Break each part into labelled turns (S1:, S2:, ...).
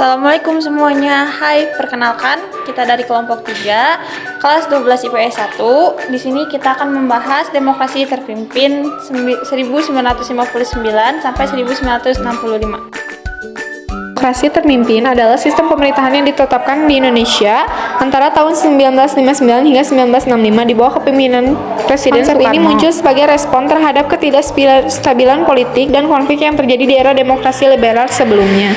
S1: Assalamualaikum semuanya. Hai, perkenalkan kita dari kelompok 3, kelas 12 IPS 1. Di sini kita akan membahas demokrasi terpimpin 1959 sampai 1965.
S2: Demokrasi terpimpin adalah sistem pemerintahan yang ditetapkan di Indonesia antara tahun 1959 hingga 1965 di bawah kepemimpinan Presiden Soekarno. Konsep ini muncul sebagai respon terhadap ketidakstabilan politik dan konflik yang terjadi di era demokrasi liberal sebelumnya.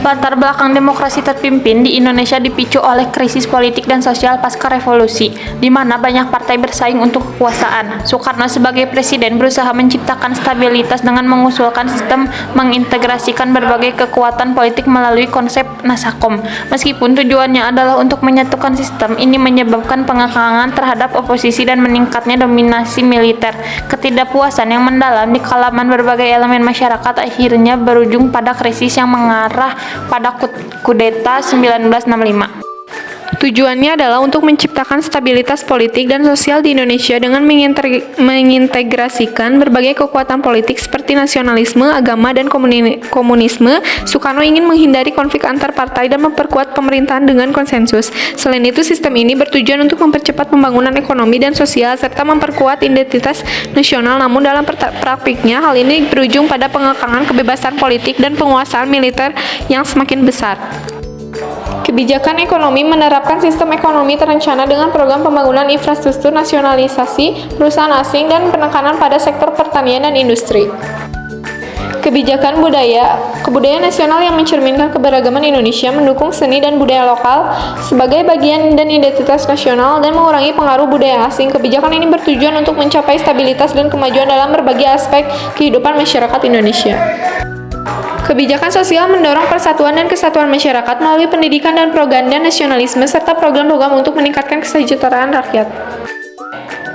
S1: Latar belakang demokrasi terpimpin di Indonesia dipicu oleh krisis politik dan sosial pasca revolusi, di mana banyak partai bersaing untuk kekuasaan. Soekarno sebagai presiden berusaha menciptakan stabilitas dengan mengusulkan sistem mengintegrasikan berbagai kekuatan politik melalui konsep Nasakom. Meskipun tujuannya adalah untuk menyatukan sistem, ini menyebabkan pengekangan terhadap oposisi dan meningkatnya dominasi militer. Ketidakpuasan yang mendalam di kalangan berbagai elemen masyarakat akhirnya berujung pada krisis yang mengarah pada kudeta 1965.
S2: Tujuannya adalah untuk menciptakan stabilitas politik dan sosial di Indonesia dengan mengintegrasikan berbagai kekuatan politik seperti nasionalisme, agama, dan komunisme. Soekarno ingin menghindari konflik antar partai dan memperkuat pemerintahan dengan konsensus. Selain itu, sistem ini bertujuan untuk mempercepat pembangunan ekonomi dan sosial serta memperkuat identitas nasional. Namun dalam praktiknya, hal ini berujung pada pengekangan kebebasan politik dan penguasaan militer yang semakin besar. Kebijakan ekonomi menerapkan sistem ekonomi terencana dengan program pembangunan infrastruktur, nasionalisasi perusahaan asing, dan penekanan pada sektor pertanian dan industri. Kebijakan kebudayaan nasional yang mencerminkan keberagaman Indonesia, mendukung seni dan budaya lokal sebagai bagian dan identitas nasional, dan mengurangi pengaruh budaya asing. Kebijakan ini bertujuan untuk mencapai stabilitas dan kemajuan dalam berbagai aspek kehidupan masyarakat Indonesia. Kebijakan sosial mendorong persatuan dan kesatuan masyarakat melalui pendidikan dan propaganda nasionalisme serta program-program untuk meningkatkan kesejahteraan rakyat.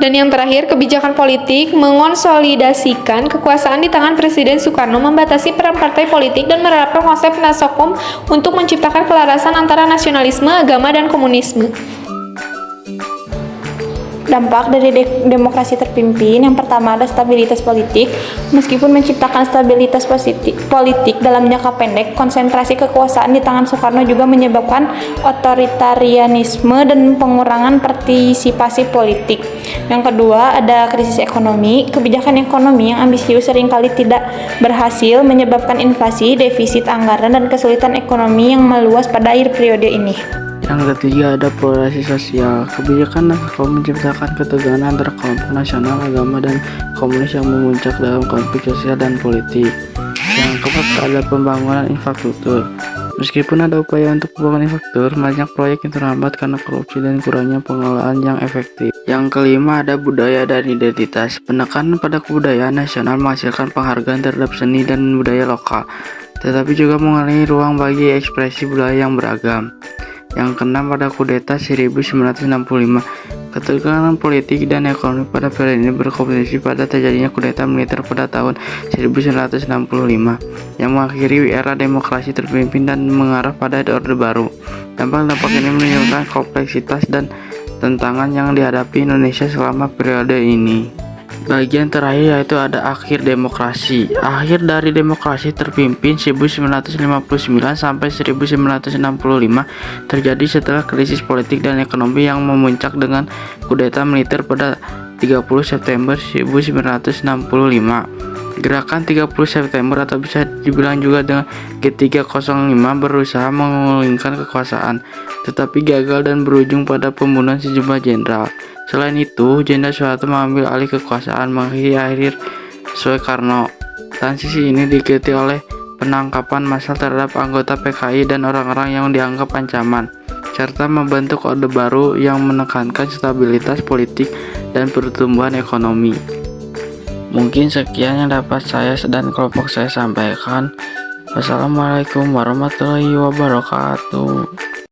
S2: Dan yang terakhir, kebijakan politik mengonsolidasikan kekuasaan di tangan Presiden Soekarno, membatasi peran partai politik, dan menerapkan konsep Nasakom untuk menciptakan kelarasan antara nasionalisme, agama, dan komunisme.
S1: Dampak dari demokrasi terpimpin yang pertama ada stabilitas politik. Meskipun menciptakan stabilitas politik dalam jangka pendek, konsentrasi kekuasaan di tangan Soekarno juga menyebabkan otoritarianisme dan pengurangan partisipasi politik. Yang kedua ada krisis ekonomi. Kebijakan ekonomi yang ambisius seringkali tidak berhasil, menyebabkan inflasi, defisit anggaran, dan kesulitan ekonomi yang meluas pada akhir periode ini.
S3: Yang ketiga ada polarisasi sosial. Kebijakan Nasakom menciptakan ketegangan antara kelompok nasional, agama, dan komunis yang memuncak dalam konflik sosial dan politik. Yang keempat ada pembangunan infrastruktur. Meskipun ada upaya untuk pembangunan infrastruktur, banyak proyek yang terhambat karena korupsi dan kurangnya pengelolaan yang efektif. Yang kelima ada budaya dan identitas. Penekanan pada kebudayaan nasional menghasilkan penghargaan terhadap seni dan budaya lokal, tetapi juga mengalami ruang bagi ekspresi budaya yang beragam. Yang keenam pada kudeta 1965. Ketegangan politik dan ekonomi pada periode ini berkompetisi pada terjadinya kudeta militer pada tahun 1965 yang mengakhiri era demokrasi terpimpin dan mengarah pada Orde Baru. Dampak ini menunjukkan kompleksitas dan tantangan yang dihadapi Indonesia selama periode ini. Bagian terakhir yaitu ada akhir demokrasi. Akhir dari demokrasi terpimpin 1959 sampai 1965 terjadi setelah krisis politik dan ekonomi yang memuncak dengan kudeta militer pada 30 September 1965. Gerakan 30 September atau bisa dibilang juga dengan G305 berusaha menggulingkan kekuasaan, tetapi gagal dan berujung pada pembunuhan sejumlah jenderal. Selain itu, Jenderal Soeharto mengambil alih kekuasaan mengakhiri akhir Soekarno. Transisi ini diikuti oleh penangkapan massal terhadap anggota PKI dan orang-orang yang dianggap ancaman, serta membentuk Orde Baru yang menekankan stabilitas politik dan pertumbuhan ekonomi. Mungkin sekian yang dapat saya dan kelompok saya sampaikan. Wassalamualaikum warahmatullahi wabarakatuh.